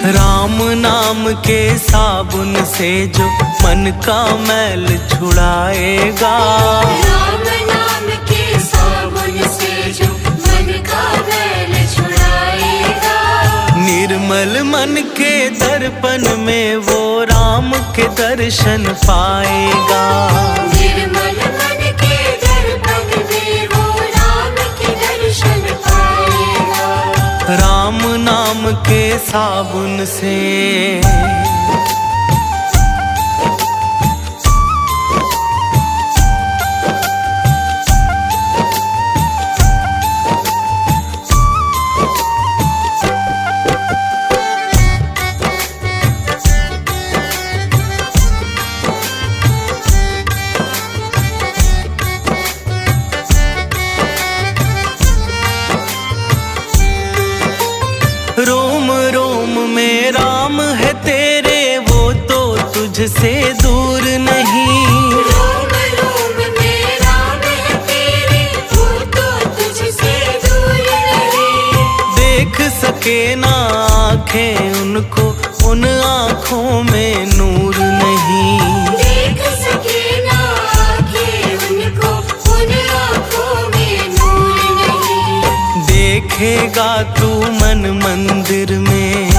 राम नाम के साबुन से जो मन का मैल छुड़ाएगा, राम नाम के साबुन से जो मन का मैल छुड़ाएगा। निर्मल मन के दर्पण में वो राम के दर्शन पाएगा, निर्मल मन के दर्पण में वो राम के दर्शन पाएगा। राम नाम के साबुन से। रोम रोम में राम है तेरे, वो तो तुझसे दूर नहीं। रोम रोम में राम है तेरे, वो तो तुझसे दूर नहीं। देख सके ना आँखें उनको, उन आँखों में नूर नहीं। देख सके ना आँखें उनको, उन आँखों में नूर नहीं। देखेगा तू मन मंदिर में,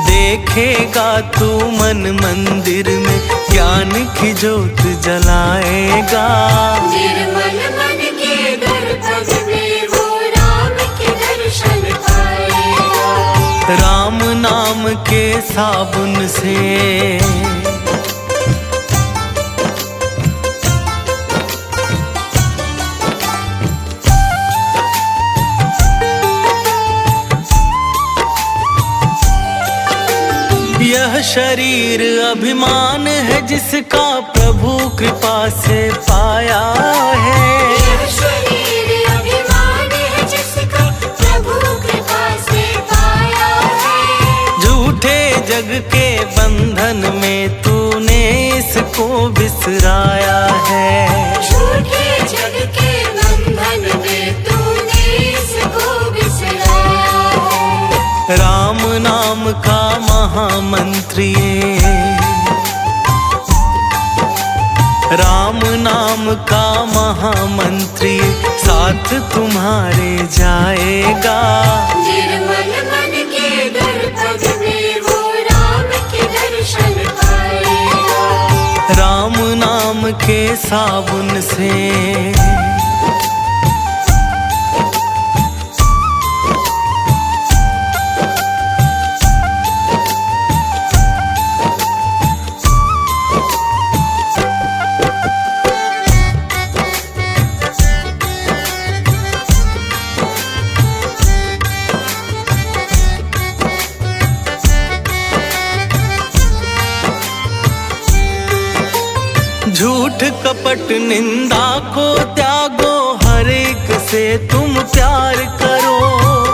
देखेगा तू मन मंदिर में, ज्ञान की ज्योत जलाएगा। निर्मल मन के दर्पण में वो राम के दर्शन पाएगा, राम नाम के साबुन से। यह शरीर अभिमान है जिसका प्रभु कृपा से पाया है, यह शरीर अभिमान है जिसका प्रभु कृपा से पाया है। झूठे जग के बंधन में तूने इसको बिसराया है, झूठे जग के बंधन में तूने इसको बिसराया है। राम नाम का महामंत्र ये, राम नाम का महामंत्र ये, साथ तुम्हारे जाएगा। निर्मल मन के दर्पण में वो राम के दर्शन पाएगा, राम नाम के साबुन से। झूठ कपट निंदा को त्यागो, हर एक से तुम प्यार करो।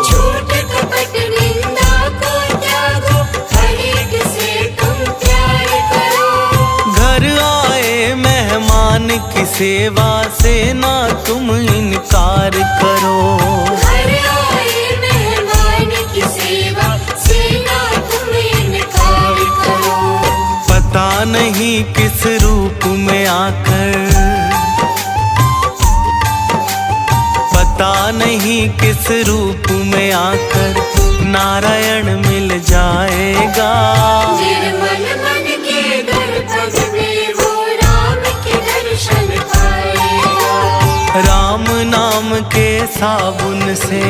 झूठ कपट निंदा को त्यागो, हर एक से तुम प्यार करो। घर आए मेहमान की सेवा से ना तुम इनकार करो, घर आए मेहमान की सेवा से ना तुम इनकार करो। पता नहीं किस रूप में आकर, पता नहीं किस रूप में आकर नारायण मिल जाएगा। निर्मल मन के दर्पण में वो राम के दर्शन पाएगा, राम नाम के साबुन से।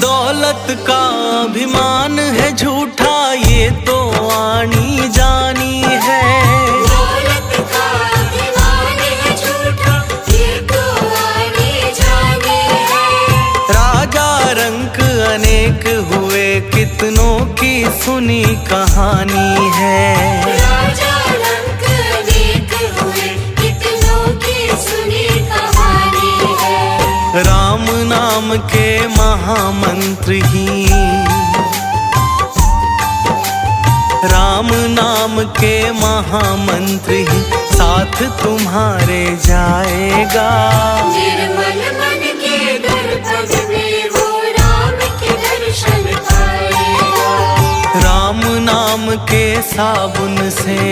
दौलत का अभिमान है झूठा, ये तो आनी जानी है। दौलत का अभिमान है झूठा, ये तो आनी जानी है। राजा रंक अनेक हुए, कितनों की सुनी कहानी है। राजा रंक अनेक हुए, कितनों की सुनी कहानी है। राम नाम के महामंत्र ही, राम नाम के महामंत्र ही साथ तुम्हारे जाएगा। निर्मल मन के दर्पण में वो राम के दर्शन पाएगा। राम नाम के साबुन से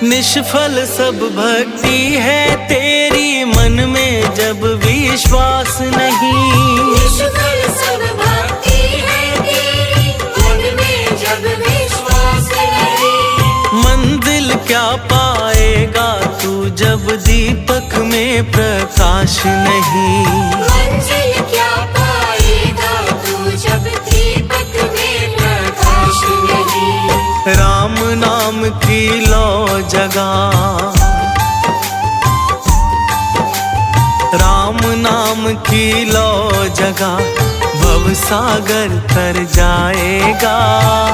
निष्फल सब भक्ति है तेरी, मन में जब विश्वास नहीं। निष्फल सब भक्ति है तेरी, मन में जब विश्वास नहीं। मंजिल क्या पाएगा तू जब दीपक में प्रकाश नहीं। मंजिल क्या पाएगा तू जब दीपक में प्रकाश नहीं। राम नाम की लो जगा, राम नाम की लो जगा, भव सागर तर जाएगा।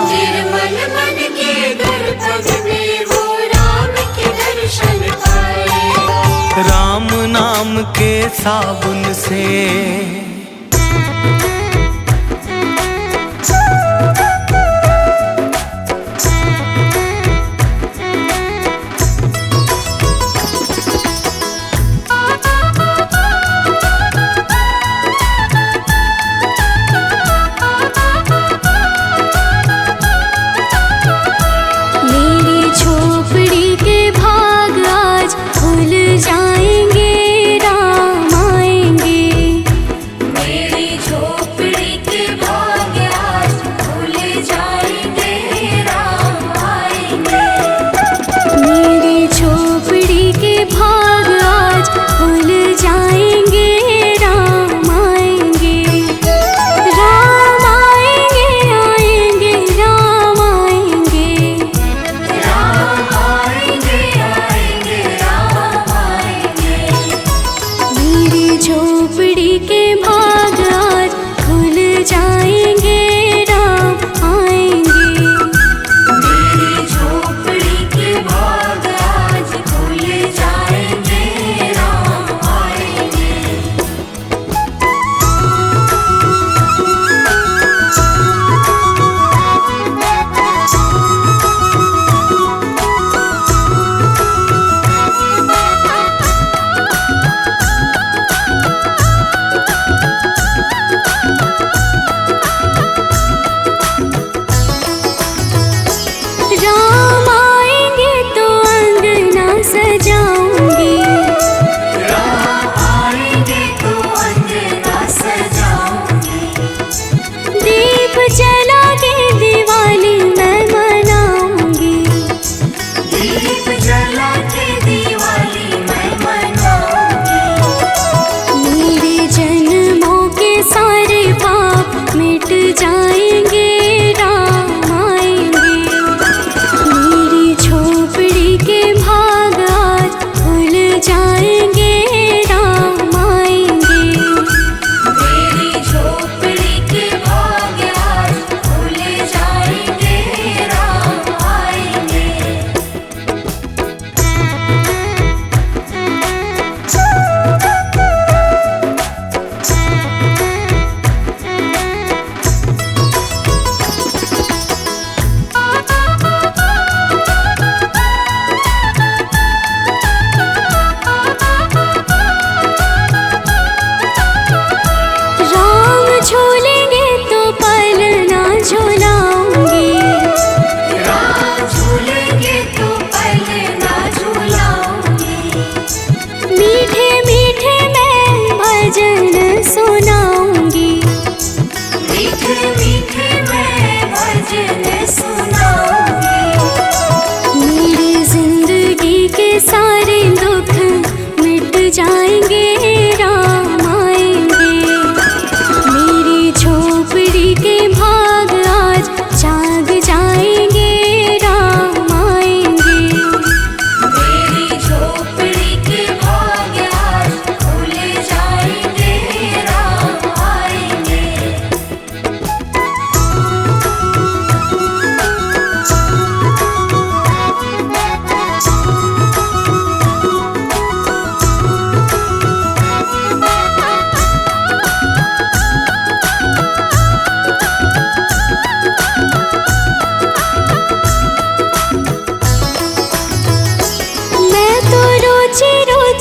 निर्मल मन के दर्पण में वो राम के दर्शन पाएगा। राम नाम के साबुन से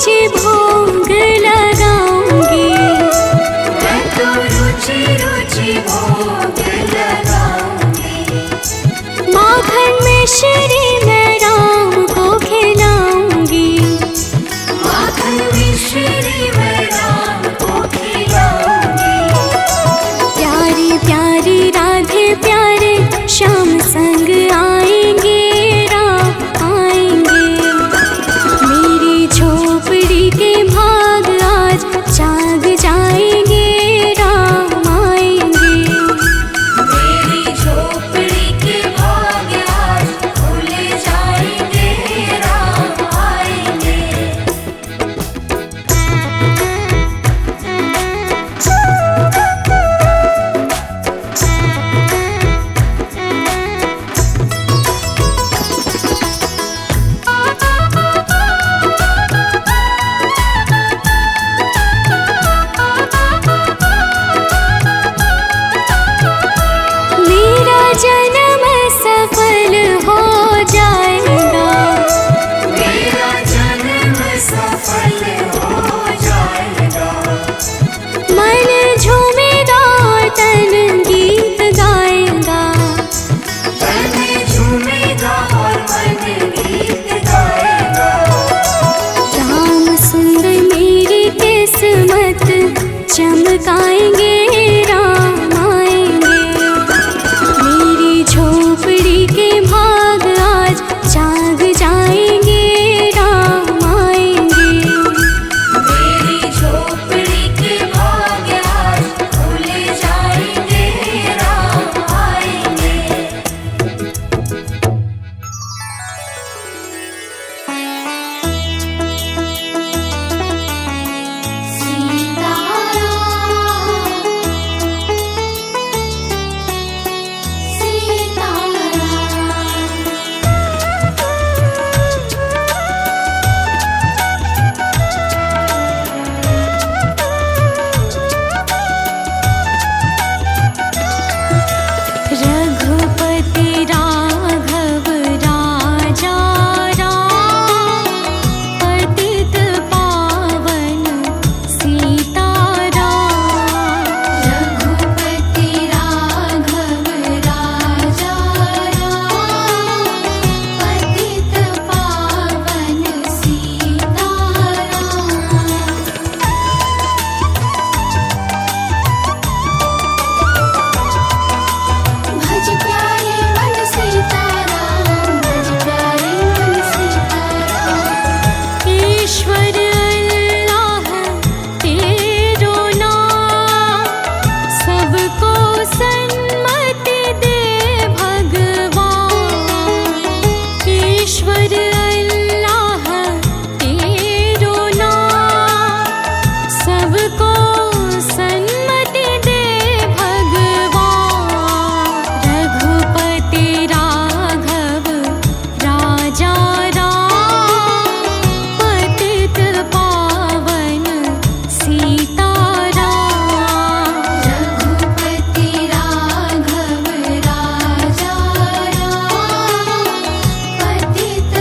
रुचि भोग लगाऊंगी, मैं तो रुचि रुचि भोग लगाऊंगी। माखन मिश्री मैं राम को खिलाऊंगी, माखन मिश्री मैं राम को खिलाऊंगी। प्यारी प्यारी राधे प्यारे श्याम संग आएंगे, राम आएंगे। मेरी झोपड़ी के भाग आज जाग जाएंगे, राम आएंगे। मेरी झोपड़ी के भाग आज खुल जाएंगे, राम आएंगे। मेरा जन्म सफल हो जाएगा, मेरा जन्म सफल हो जाएगा। मन झूमेगा तन गीत गाएगा, तन झूमेगा और मन गीत गाएगा। राम सुंदर मेरी किस्मत चमकाएंगे, राम आएंगे। मेरी झोपड़ी के भाग आज जाग जाएंगे, राम आएंगे। मेरी झोपड़ी के भाग आज खुल जाएंगे, राम आएंगे। रघुपति राघव राजा राम, पतित पावन सीताराम। रघुपति राघव राजा राम, पतित पावन सीताराम। भज प्यारे मन सीताराम, भज प्यारे मन सीताराम। ईश्वर अल्लाह तेरो नाम, सबको सन्मति दे भगवान। ईश्वर अल्लाह तेरो नाम, सबको सन्मति दे भगवान। रघुपति राघव राजा राम, पतित पावन सीताराम। रघुपति राघव राजा राम, पतित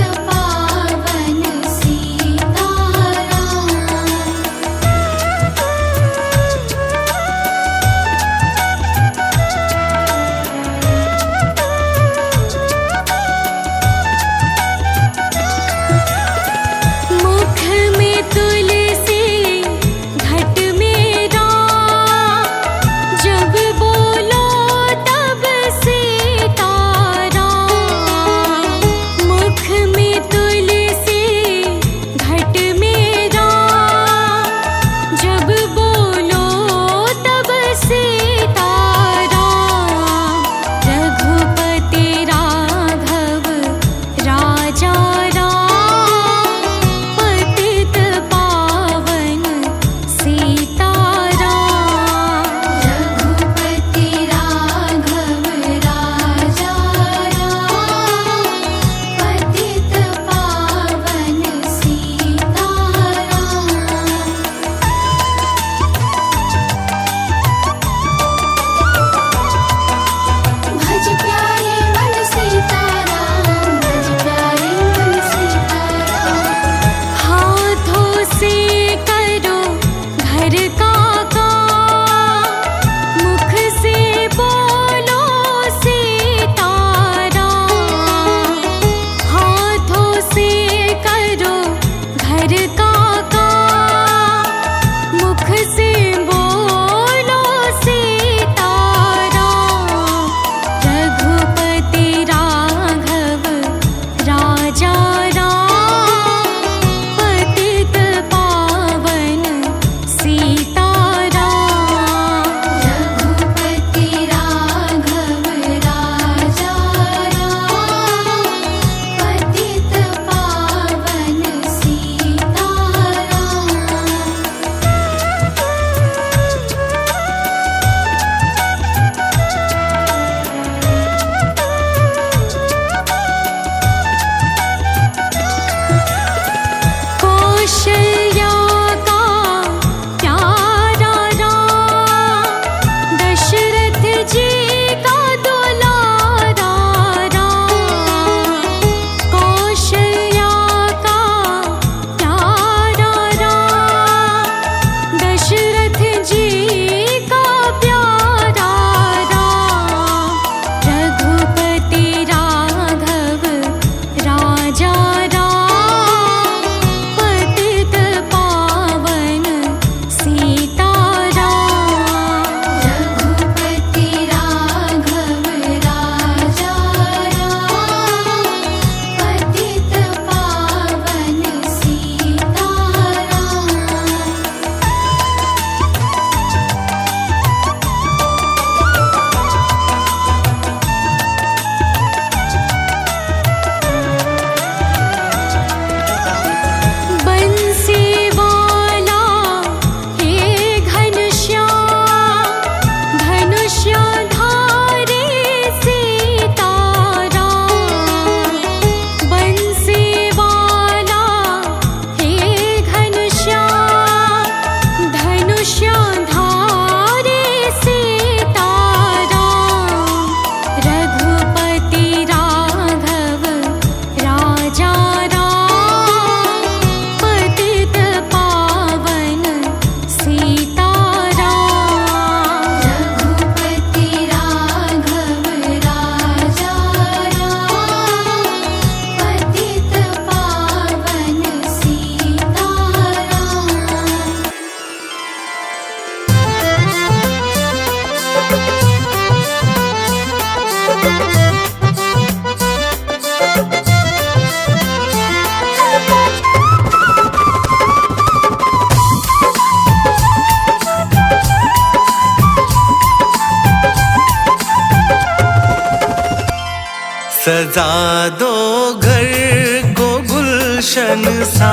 गुलशन सा।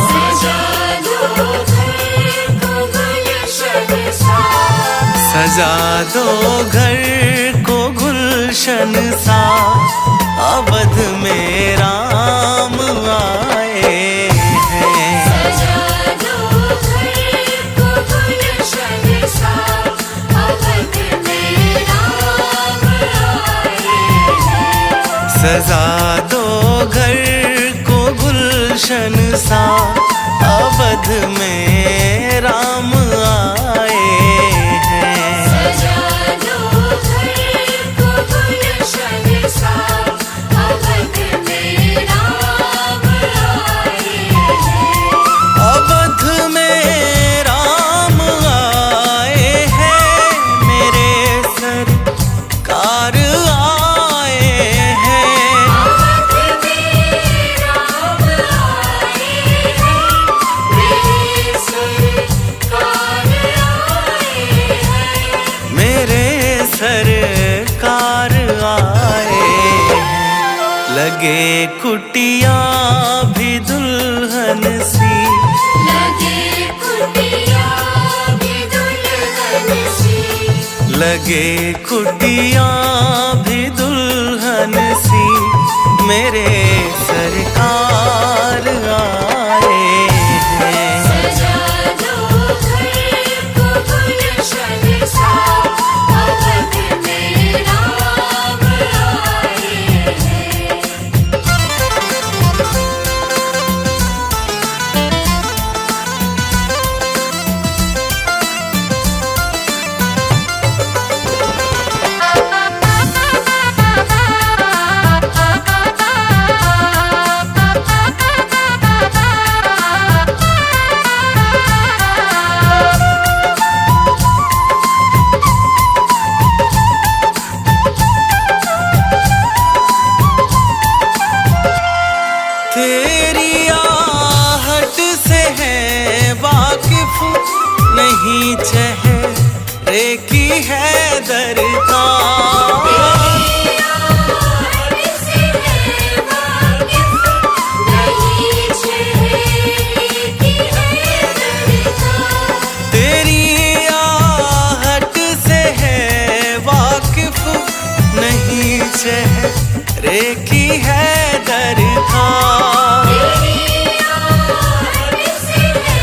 सजा दो घर को गुलशन सा। सजा दो घर को गुलशन सा। अवध में राम आए हैं। सजा दो घर को गुलशन सा। अवध में राम आए हैं। सजा दो घर को गुलशन सा। अवध में राम आए हैं। सजा दो घर को गुलशन सा। अवध में राम आए हैं। अवध में राम आए हैं। मेरे सरकार आए हैं। अवध में राम आए हैं। मेरे सरकार आए हैं। मेरे सरकार आए हैं। लगे कुटिया भी दुल्हन सी। लगे कुटिया भी दुल्हन सी। लगे कुटिया भी दुल्हन सी। मेरे सरकार आए हैं। सजा दो घर को गुलशन सा। अवध में राम आए हैं। तेरी आहट से है वाकिफ नहीं चेहरे की है दरकार। से है वाकिफ नहीं चेहरे की है दरकार। तेरी आहट से है वाकिफ नहीं चेहरे की है दरकार। तेरी आहट से है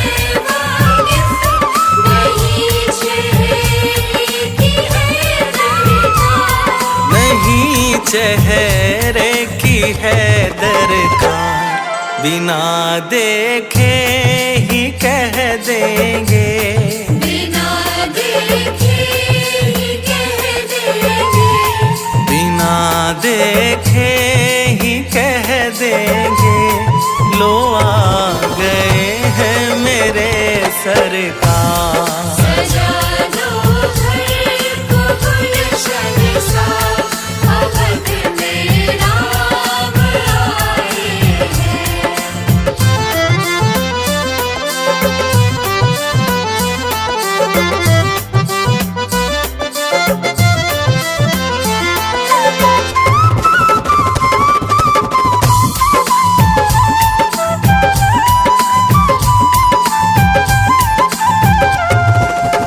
वाकिफ नहीं चेहरे की है दरकार। नहीं चेहरे की है दरकार। बिना देखे ही कह देंगे। बिना देखे ही कह देंगे। बिना देखे ही कह देंगे। लो आ गए हैं मेरे सरकार। सजा दो घर को गुलशन सा। अवध में राम आए हैं।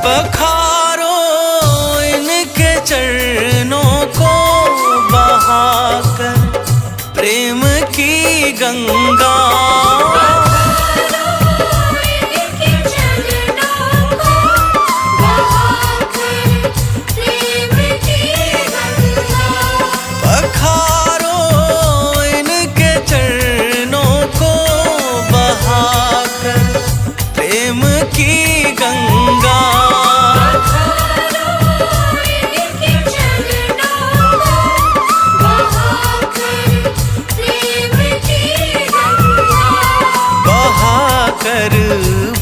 पखारो इनके चरणों को बहाकर प्रेम की गंगा। इनके चरणों को बहाकर प्रेम की गंगा। पखारो इनके चरणों को बहाकर प्रेम की गंगा। इनके चरणों को बहाकर प्रेम की गंगा। बहाकर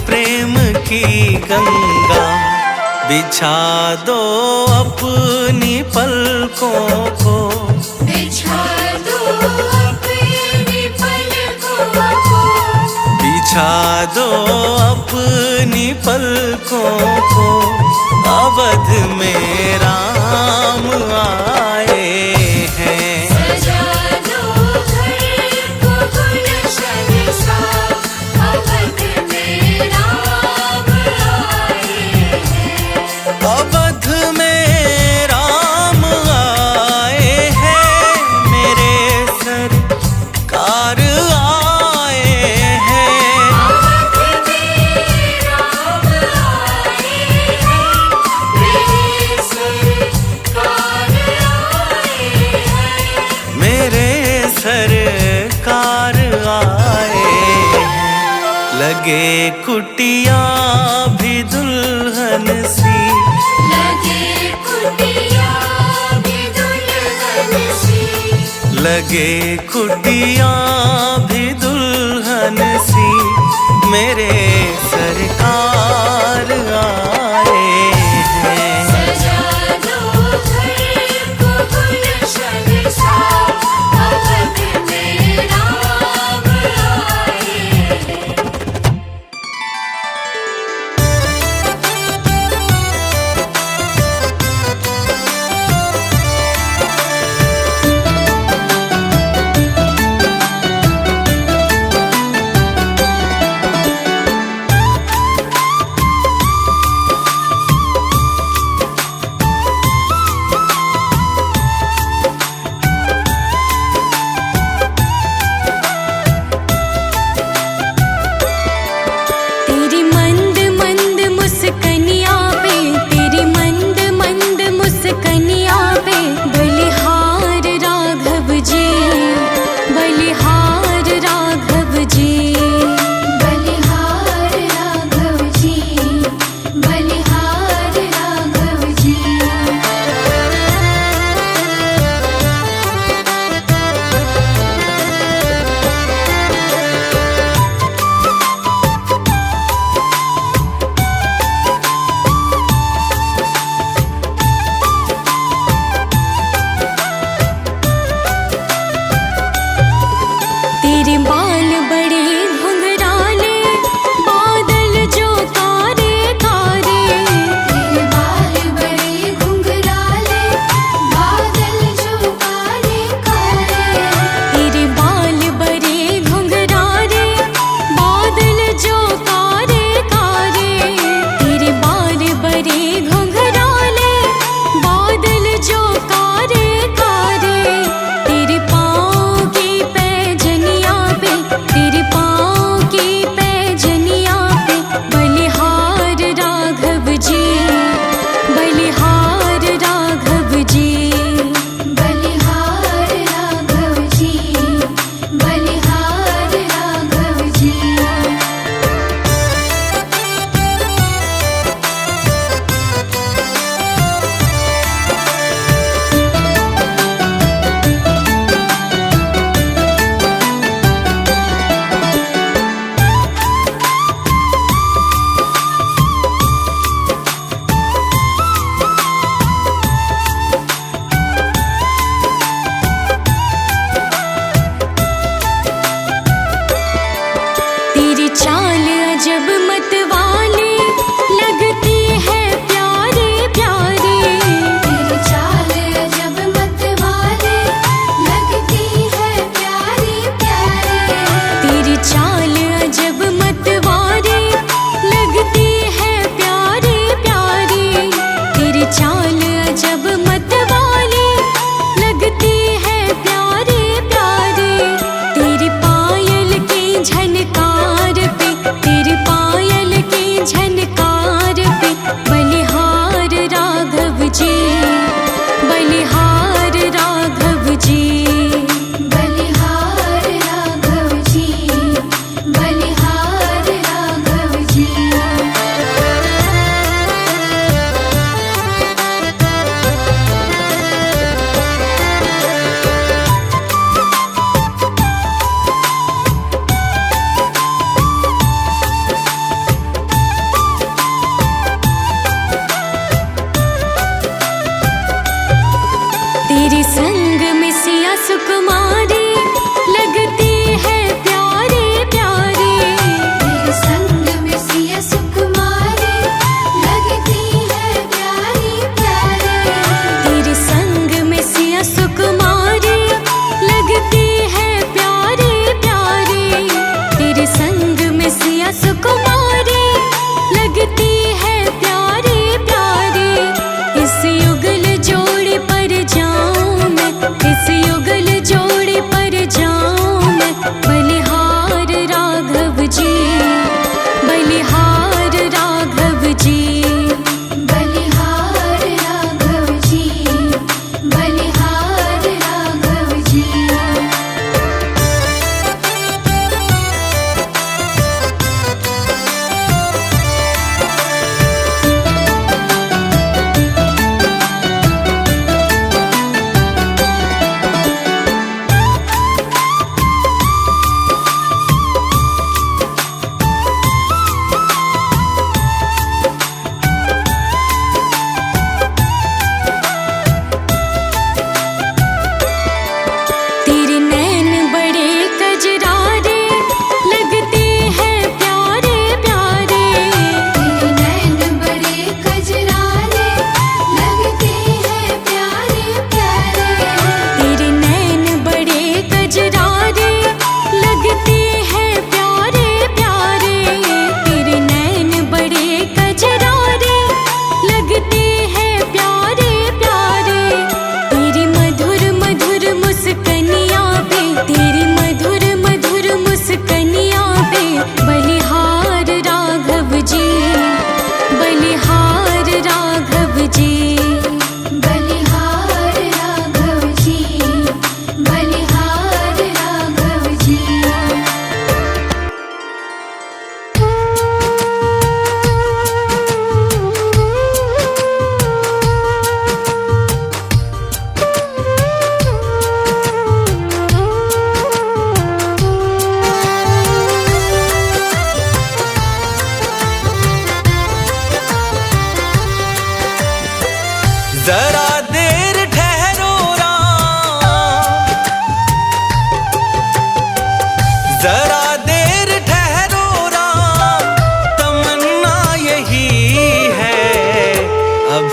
प्रेम की गंगा। बिछा दो अपनी पलकों को। बिछा दो अपनी पलकों को। बिछा दो अपनी पलकों को। अवध में राम आए हैं। सजा दो घर को गुलशन सरकार आए हैं। अवध में राम आए हैं, मेरे सरकार आए हैं। मेरे सरकार आए हैं। लगे कुटिया भी दुल्हन सी, लगे कुटिया भी दुल्हन सी, लगे कुटिया भी दुल्हन सी, मेरे सरकार आए हैं। सजा दो घर को गुलशन सा, अवध में राम आए हैं। तेरी मंद मंद मुस्कनिया पे, तेरी मंद मंद मुस्कनिया पे, बलिहार राघव जी, बलिहार राघव जी, बलिहार राघव जी, बलिहार राघव जी। तेरे बाल बड़े घुंघराले, बादल जो कारे कारे, तेरे बाल बड़े घुंघराले, बादल जो काले काले। तेरे बाल बड़े घुंघराले, बादल जो कारे कारे, तेरे बाल बड़े घुंघराले, बादल जो कारे कारे, तेरे पाँव की पैजनिया पे, तेरे पाँव की पैजनिया पे, बलिहार राघव जी, बलिहार राघव जी, बलिहार राघव जी, बलिहार राघव जी।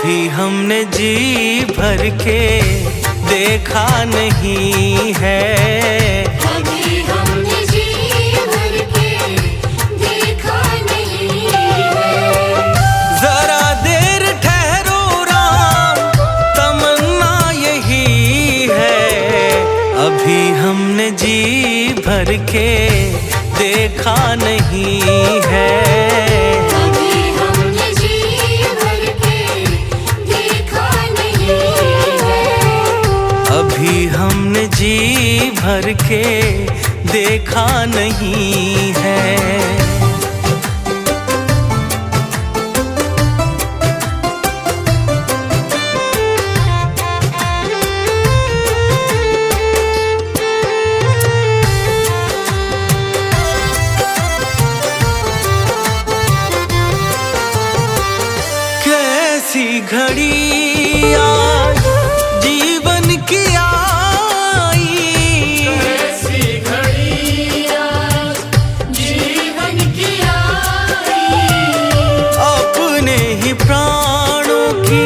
अभी हमने जी भर के देखा नहीं है। अभी हमने जी भर के देखा नहीं है। जरा देर ठहरो राम, तमन्ना यही है। अभी हमने जी भर के देखा नहीं है। अभी हमने जी भर के देखा नहीं है। अभी हमने जी भर के देखा नहीं है। कैसी घड़ी आज जीवन की आई, ऐसी घड़ी आज जीवन की आई। अपने ही प्राणों की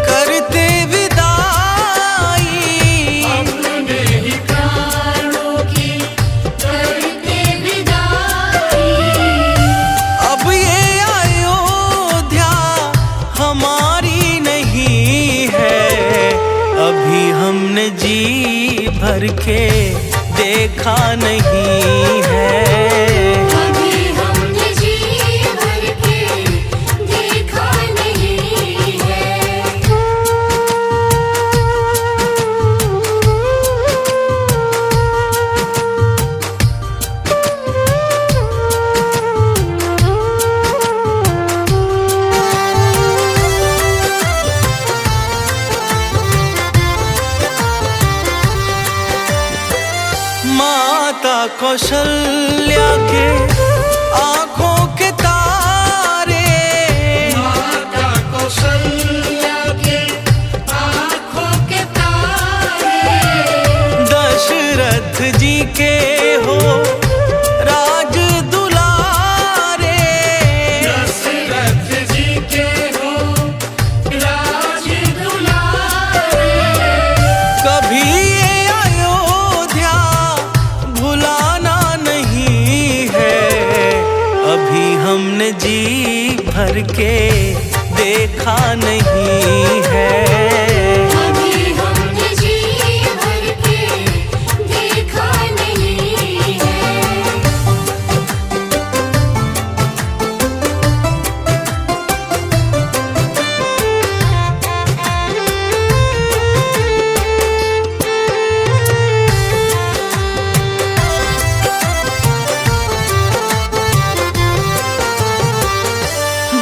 करते विदाई। अपने ही प्राणों की करते विदाई। अब ये अयोध्या हमारी नहीं है। अभी हमने जी भर के देखा नहीं है। अभी हमने जी भर के देखा नहीं है। माता कौशल्या के आंखों के तारे, माता कौशल्या के आँखों के तारे। दशरथ जी के हो राज दुलारे। दशरथ जी के हो राज दुलारे। कभी ये अयोध्या भुलाना नहीं है। अभी हमने जी भर के देखा नहीं है। अभी हमने जी भर के देखा नहीं है।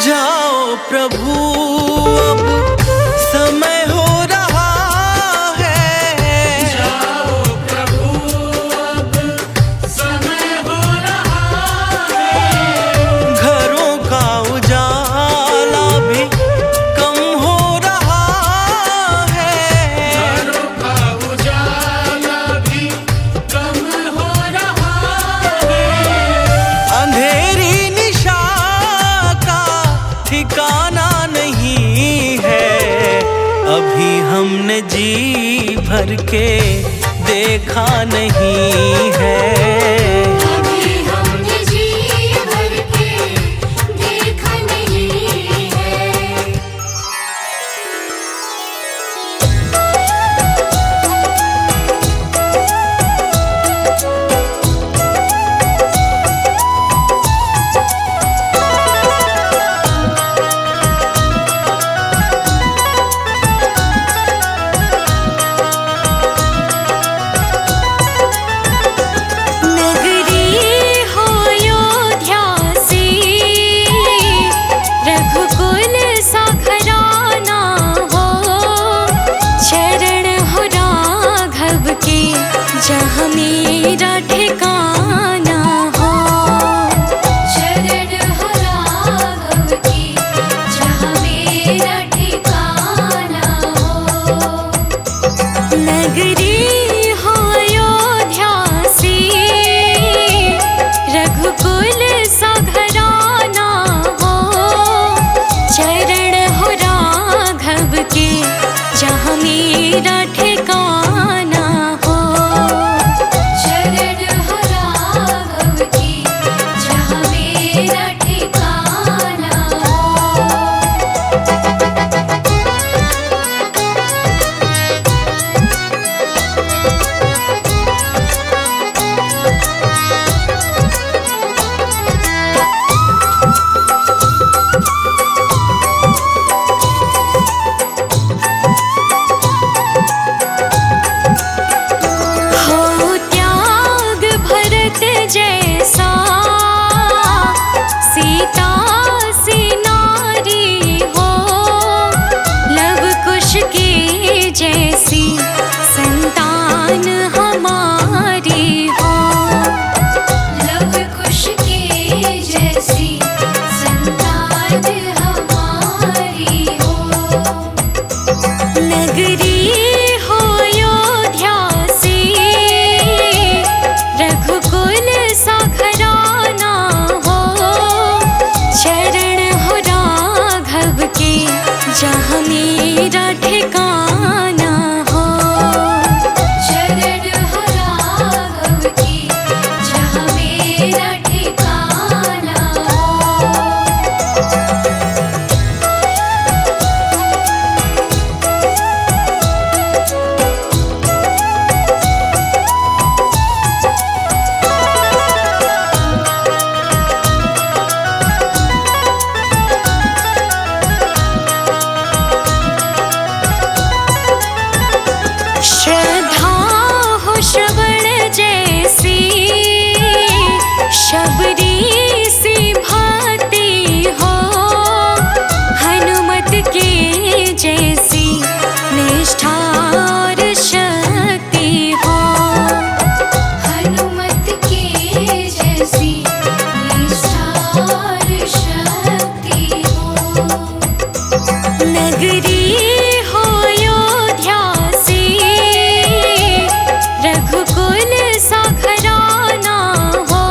जाओ प्रभु अब समय हो रहा है। जाओ प्रभु अब समय हो रहा है। घरों का उजाला भी कम हो रहा है। घरों का उजाला भी कम हो रहा है। अंधेरी निशा का ठिकाना नहीं है। अभी हमने जी भर के देखा नहीं है। अभी हमने जी भर के देखा नहीं है। जैसा सीता सी नारी हो, लव कुश के जैसी संतान हमारी हो। लव कुश के जैसी संतान हमारी हो। नगरी हो अयोध्या से रघुकुल सा घराना हो, चरण हो राघव के जहाँ मेरा ठिकाना हो। शरण हो राघव की जहाँ मेरा ठिकाना हो। श्रद्धा हो श्रवण जैसी, शबरी सी भांति हो, हनुमत के जैसी निष्ठा और शक्ति हो। हनुमत के जैसी निष्ठा और शक्ति हो। नगरी हो अयोध्या से रघुकुल सा घराना हो,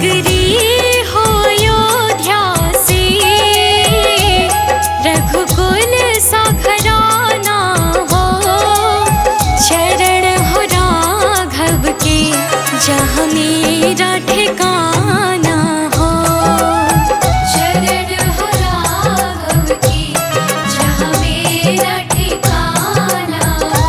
नगरी हो अयोध्या से, रघुकुल सा घराना हो, चरण हो राघव के जहाँ मेरा ठिकाना हो। शरण हो राघव की जहाँ मेरा ठिकाना हो।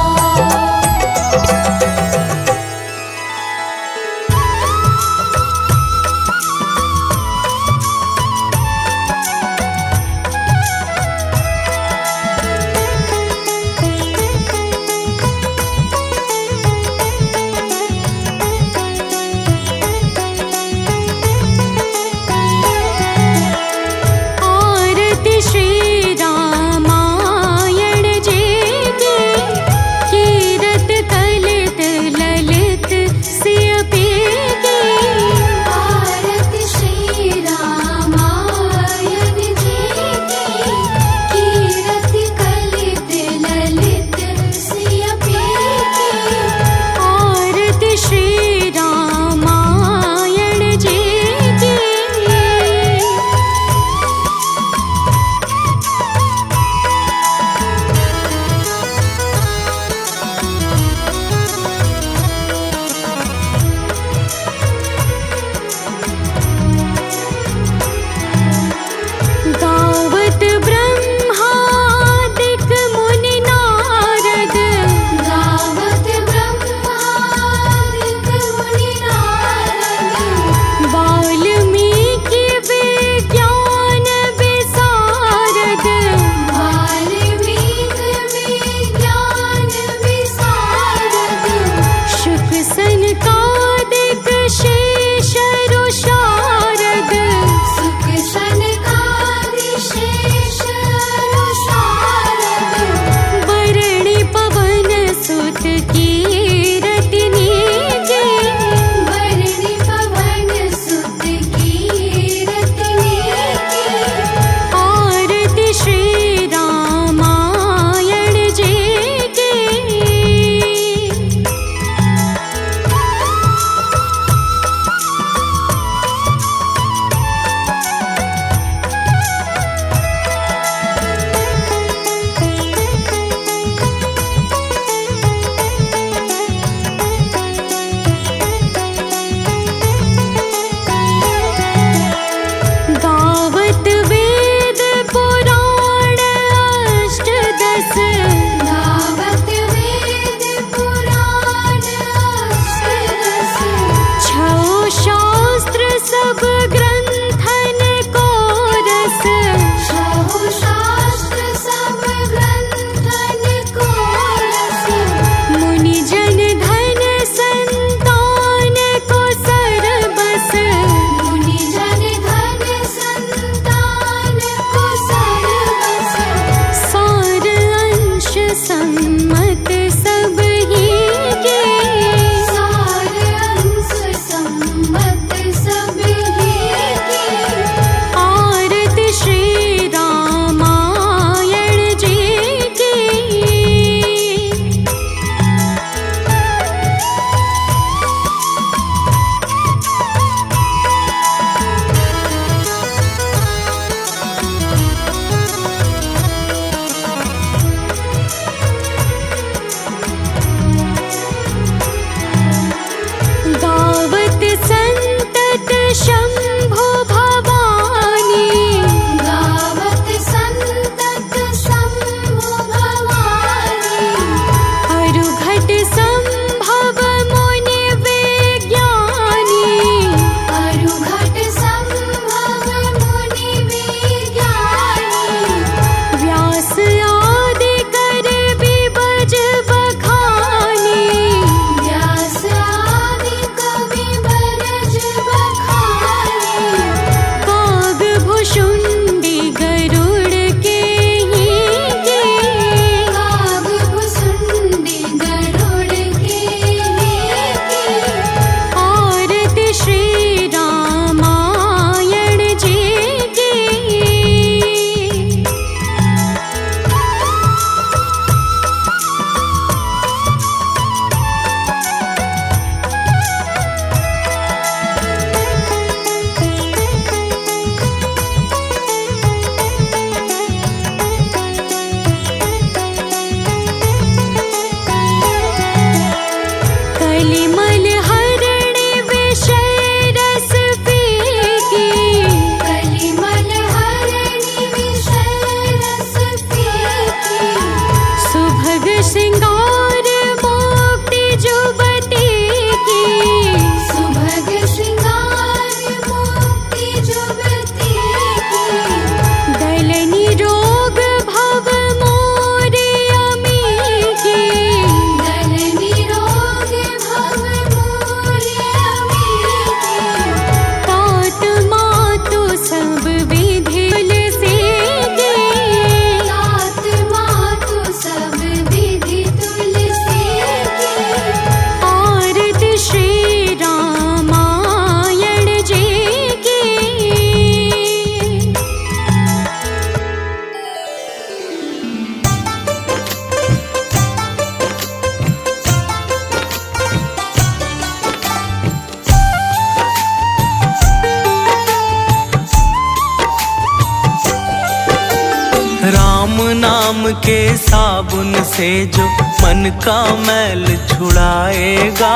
के साबुन से जो मन का मैल छुड़ाएगा।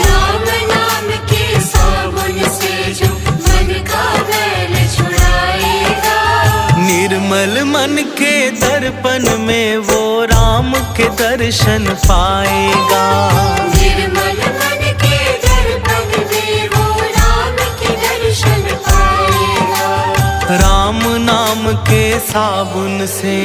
राम नाम के साबुन से जो मन का मैल छुड़ाएगा। निर्मल मन के दर्पण में वो राम के दर्शन पाएगा। निर्मल मन के दर्पण में वो राम के दर्शन पाएगा। राम नाम के साबुन से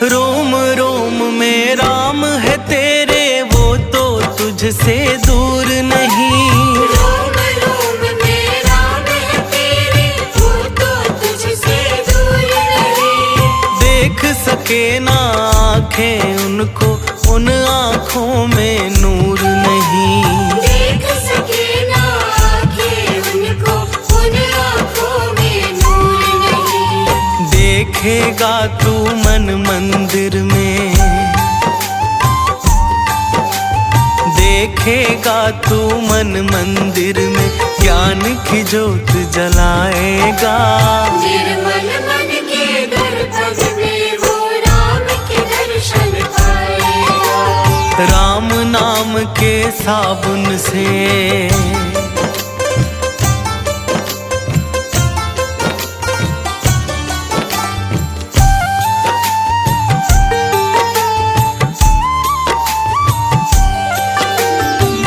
रोम रोम में राम है तेरे, वो तो तुझसे दूर नहीं। रोम रोम में राम है तेरे, वो तो तुझसे दूर नहीं। देख सके ना आँखें उनको, उन आँखों में नूर नहीं। देख सके ना आँखें उनको, उन आँखों में नूर नहीं। देखेगा तू मन मंदिर में, देखेगा तू मन मंदिर में, ज्ञान की जोत जलाएगा। निर्मल मन के दर्पण में वो राम के दर्शन पाएगा। राम नाम के साबुन से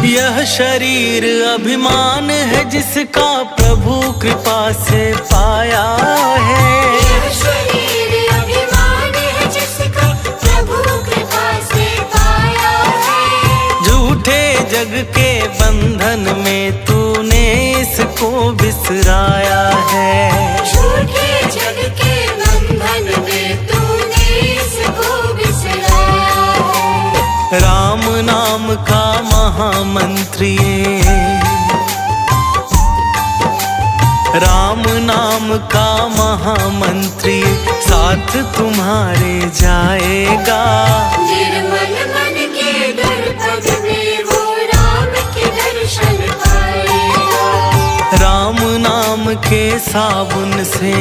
यह शरीर अभिमान है जिसका प्रभु कृपा से पाया है। यह शरीर अभिमान है जिसका प्रभु कृपा से पाया है। झूठे जग के बंधन में तूने इसको बिसराया है। झूठे जग के बंधन में तूने इसको बिसराया है। राम नाम का महामंत्री, राम नाम का महामंत्री साथ तुम्हारे जाएगा। निर्मल मन के दर्पण में वो राम के दर्शन पाएगा। राम नाम के साबुन से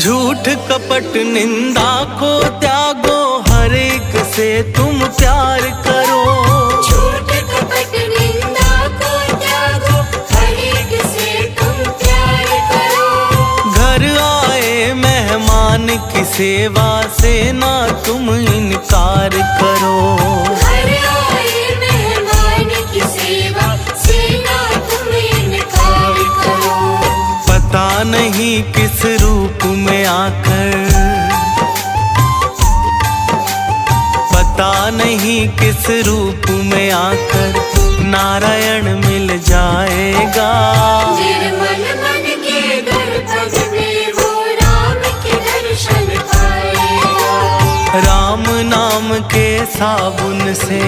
झूठ कपट निंदा को त्यागो, हर एक से तुम प्यार करो। झूठ कपट निंदा को त्यागो, हर एक से तुम प्यार करो। घर आए मेहमान की सेवा से ना तुम इनकार करो। घर आए मेहमान की सेवा से ना तुम इनकार करो। पता नहीं किस रूप में आकर, पता नहीं किस रूप में आकर नारायण मिल जाएगा। निर्मल मन के दर्पण में वो राम के दर्शन पाएगा। राम नाम के साबुन से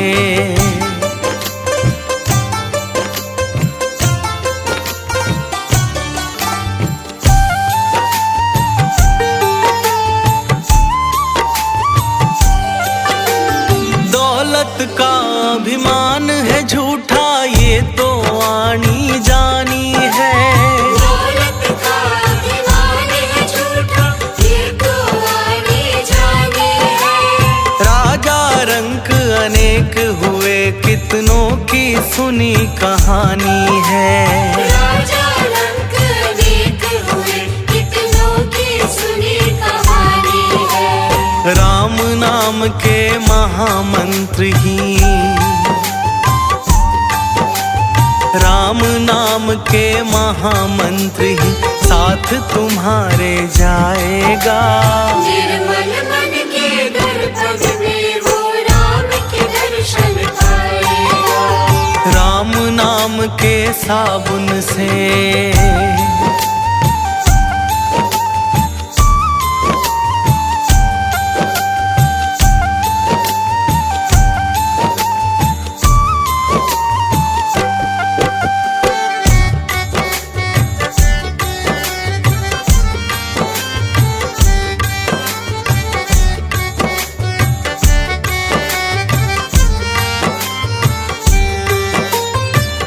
का अभिमान है झूठा, ये तो आनी जानी है। दौलत का अभिमान है झूठा, ये तो आनी जानी है। राजा रंक अनेक हुए, कितनों की सुनी कहानी है। राजा रंक अनेक हुए, कितनों की सुनी कहानी है। राम नाम के महामंत्र ही, राम नाम के महामंत्र ही साथ तुम्हारे जाएगा। निर्मल मन के दर्पण में वो राम के दर्शन पाएगा। राम नाम के साबुन से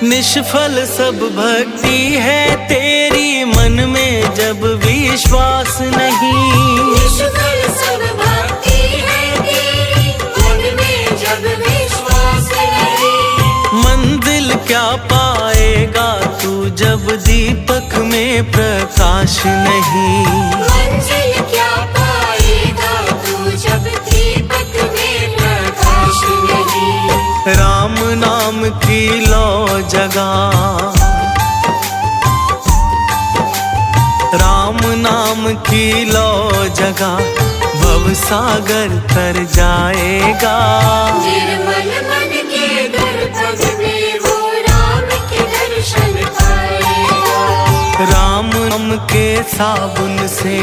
निष्फल सब भक्ति है तेरी, मन में जब विश्वास नहीं। निष्फल सब भक्ति है तेरी, मन में जब विश्वास नहीं। मंजिल क्या पाएगा तू जब दीपक में प्रकाश नहीं। मंजिल क्या पाएगा तू जब दीपक में प्रकाश नहीं। राम नाम की लो जगा, राम नाम की लो जगा, भव सागर तर जाएगा। निर्मल मन के दर्पण में वो राम के दर्शन पाएगा। राम नाम के साबुन से